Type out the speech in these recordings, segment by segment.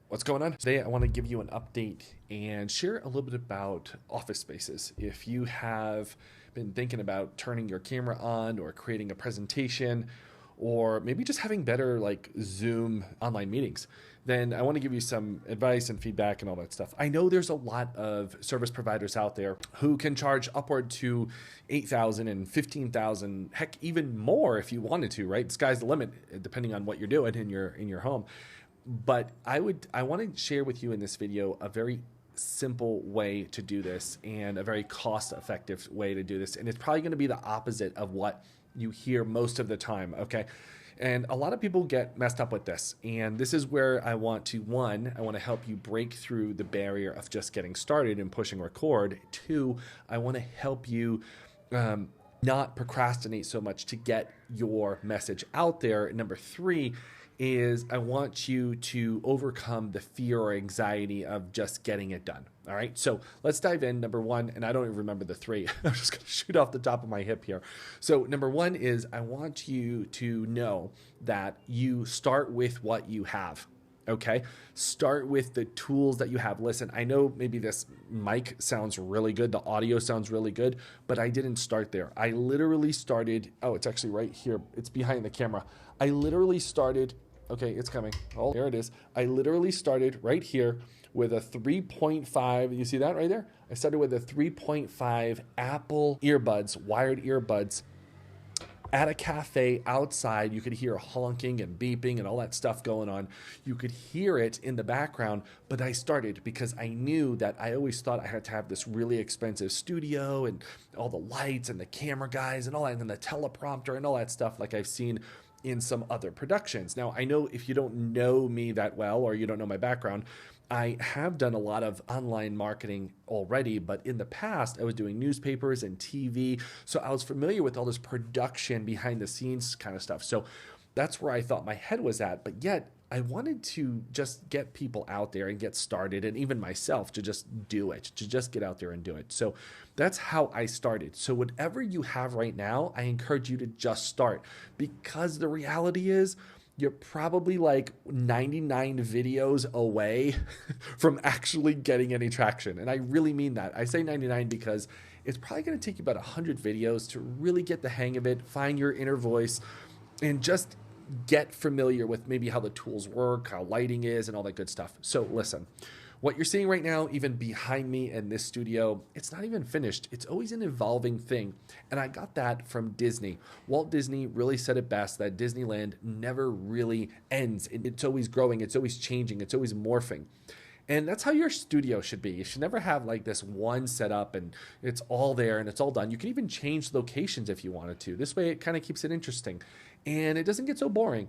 What's going on? Today I want to give you an update and share a little bit about office spaces. If you have been thinking about turning your camera on or creating a presentation or maybe just having better like Zoom online meetings, then I want to give you some advice and feedback and all that stuff. I know there's a lot of service providers out there who can charge upward to 8,000 and 15,000, heck, even more if you wanted to, right? The sky's the limit depending on what you're doing in your home. But I want to share with you in this video a very simple way to do this and a very cost-effective way to do this. And it's probably going to be the opposite of what you hear most of the time, okay? And a lot of people get messed up with this. And this is where I want to, one, I want to help you break through the barrier of just getting started and pushing record. Two, I want to help you not procrastinate so much to get your message out there. And number three is I want you to overcome the fear or anxiety of just getting it done. All right, so let's dive in. Number one, and I don't even remember the three. I'm just going to shoot off the top of my hip here. So number one is I want you to know that you start with what you have. Okay, start with the tools that you have. Listen, I know maybe this mic sounds really good, the audio sounds really good, but I didn't start there. I literally started, oh, it's actually right here. It's behind the camera. I literally started, okay, it's coming. Oh, there it is. I literally started right here with a 3.5. You see that right there? I started with a 3.5 Apple earbuds, wired earbuds, at a cafe outside. You could hear honking and beeping and all that stuff going on. You could hear it in the background, but I started because I knew that I always thought I had to have this really expensive studio and all the lights and the camera guys and all that, and then the teleprompter and all that stuff like I've seen in some other productions. Now, I know if you don't know me that well or you don't know my background, I have done a lot of online marketing already, but in the past I was doing newspapers and TV. So I was familiar with all this production behind the scenes kind of stuff. So that's where I thought my head was at. But yet I wanted to just get people out there and get started, and even myself to just do it, to just get out there and do it. So that's how I started. So whatever you have right now, I encourage you to just start, because the reality is you're probably like 99 videos away from actually getting any traction. And I really mean that. I say 99 because it's probably going to take you about 100 videos to really get the hang of it, find your inner voice, and just get familiar with maybe how the tools work, how lighting is, and all that good stuff. So listen, what you're seeing right now, even behind me in this studio, it's not even finished. It's always an evolving thing. And I got that from Disney. Walt Disney really said it best, that Disneyland never really ends. It's always growing. It's always changing. It's always morphing. And that's how your studio should be. You should never have like this one setup and it's all there and it's all done. You can even change locations if you wanted to. This way it kind of keeps it interesting and it doesn't get so boring.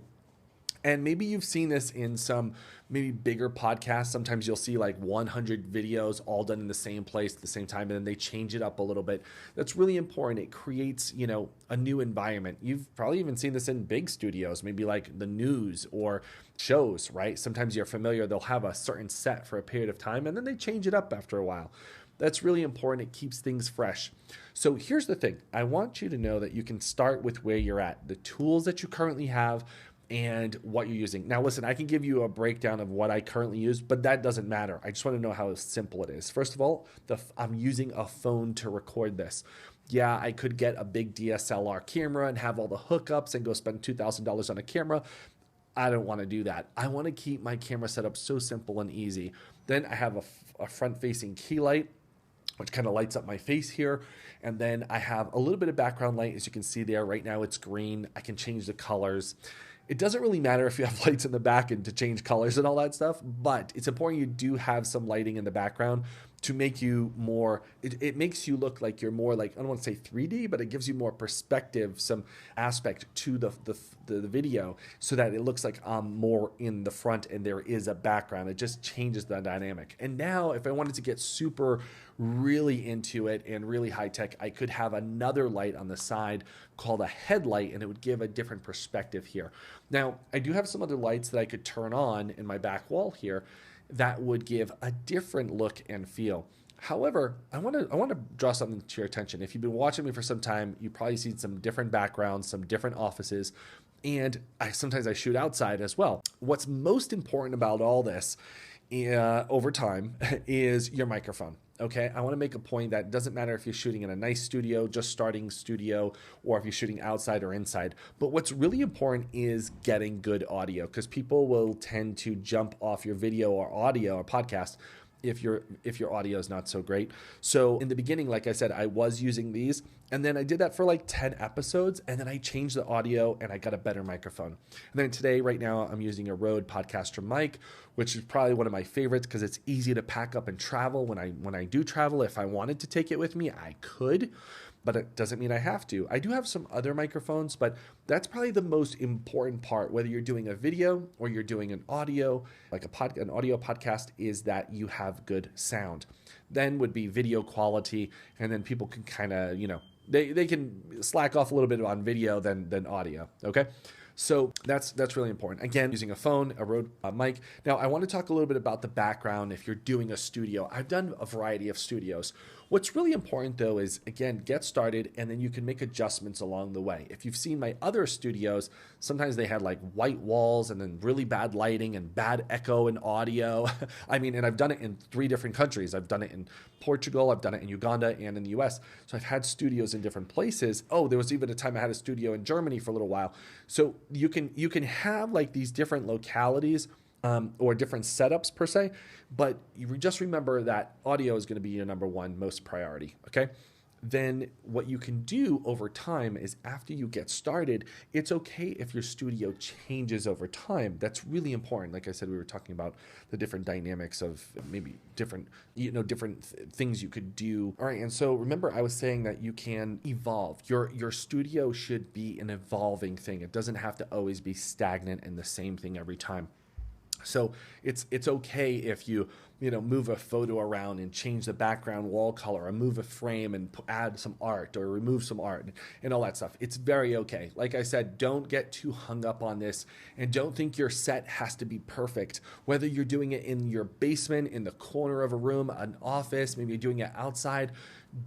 And maybe you've seen this in some maybe bigger podcasts. Sometimes you'll see like 100 videos all done in the same place at the same time, and then they change it up a little bit. That's really important. It creates, a new environment. You've probably even seen this in big studios, maybe like the news or shows, right? Sometimes you're familiar, they'll have a certain set for a period of time, and then they change it up after a while. That's really important. It keeps things fresh. So here's the thing. I want you to know that you can start with where you're at, the tools that you currently have, and what you're using. Now, listen, I can give you a breakdown of what I currently use, but that doesn't matter. I just want to know how simple it is. First of all, I'm using a phone to record this. Yeah, I could get a big DSLR camera and have all the hookups and go spend $2,000 on a camera. I don't want to do that. I want to keep my camera setup so simple and easy. Then I have a front-facing key light, which kind of lights up my face here. And then I have a little bit of background light. As you can see there, right now it's green. I can change the colors. It doesn't really matter if you have lights in the back and to change colors and all that stuff, but it's important you do have some lighting in the background to make you more, it makes you look like you're more like, I don't want to say 3D, but it gives you more perspective, some aspect to the video so that it looks like I'm more in the front and there is a background. It just changes the dynamic. And now if I wanted to get super really into it and really high tech, I could have another light on the side called a headlight, and it would give a different perspective here. Now, I do have some other lights that I could turn on in my back wall here that would give a different look and feel. However, I want to draw something to your attention. If you've been watching me for some time, you've probably seen some different backgrounds, some different offices, and sometimes I shoot outside as well. What's most important about all this over time is your microphone. Okay, I want to make a point that it doesn't matter if you're shooting in a nice studio, just starting studio, or if you're shooting outside or inside. But what's really important is getting good audio, because people will tend to jump off your video or audio or podcast if your audio is not so great. So in the beginning, like I said, I was using these, and then I did that for like 10 episodes, and then I changed the audio and I got a better microphone. And then today, right now, I'm using a Rode Podcaster mic, which is probably one of my favorites because it's easy to pack up and travel. When I do travel, if I wanted to take it with me, I could, but it doesn't mean I have to. I do have some other microphones, but that's probably the most important part, whether you're doing a video or you're doing an audio, like an audio podcast, is that you have good sound. Then would be video quality, and then people can kind of, they can slack off a little bit on video than audio, okay? So that's really important. Again, using a phone, a Rode mic. Now, I want to talk a little bit about the background if you're doing a studio. I've done a variety of studios. What's really important, though, is, again, get started, and then you can make adjustments along the way. If you've seen my other studios, sometimes they had like white walls and then really bad lighting and bad echo and audio. And I've done it in 3 different countries. I've done it in Portugal, I've done it in Uganda, and in the US. So I've had studios in different places. Oh, there was even a time I had a studio in Germany for a little while. So you can have like these different localities or different setups per se, but you just remember that audio is going to be your number one most priority, okay? Then what you can do over time is, after you get started, it's okay if your studio changes over time. That's really important. Like I said, we were talking about the different dynamics of maybe different things you could do. All right, and so remember I was saying that you can evolve. Your studio should be an evolving thing. It doesn't have to always be stagnant and the same thing every time. So it's okay if you move a photo around and change the background wall color, or move a frame and add some art or remove some art and all that stuff. It's very okay. Like I said, don't get too hung up on this, and don't think your set has to be perfect. Whether you're doing it in your basement, in the corner of a room, an office, maybe you're doing it outside,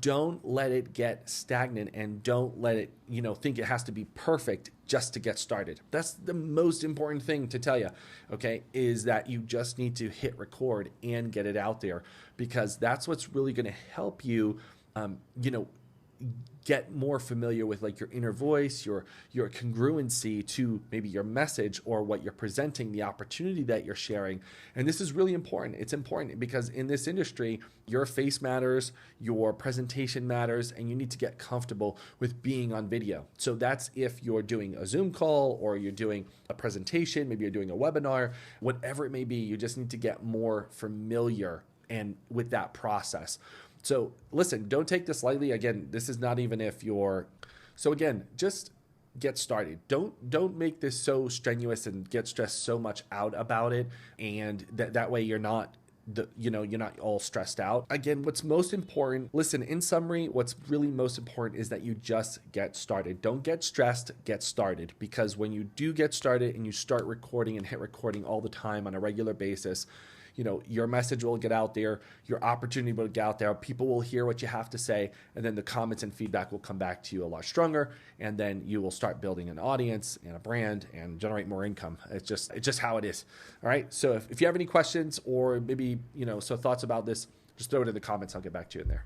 don't let it get stagnant, and don't let it, think it has to be perfect just to get started. That's the most important thing to tell you, okay, is that you just need to hit record and get it out there, because that's what's really going to help you, get more familiar with like your inner voice, your congruency to maybe your message or what you're presenting, the opportunity that you're sharing. And this is really important. It's important because in this industry, your face matters, your presentation matters, and you need to get comfortable with being on video. So that's if you're doing a Zoom call or you're doing a presentation, maybe you're doing a webinar, whatever it may be, you just need to get more familiar and with that process. So listen, don't take this lightly. Again, this is not even if you're, so again, just get started. Don't make this so strenuous and get stressed so much out about it. And that way you're not, you're not all stressed out. Again, what's most important, listen, in summary, what's really most important is that you just get started. Don't get stressed, get started. Because when you do get started and you start recording and hit recording all the time on a regular basis, your message will get out there, your opportunity will get out there, people will hear what you have to say, and then the comments and feedback will come back to you a lot stronger, and then you will start building an audience and a brand and generate more income. It's just how it is. All right. So if you have any questions or maybe, thoughts about this, just throw it in the comments. I'll get back to you in there.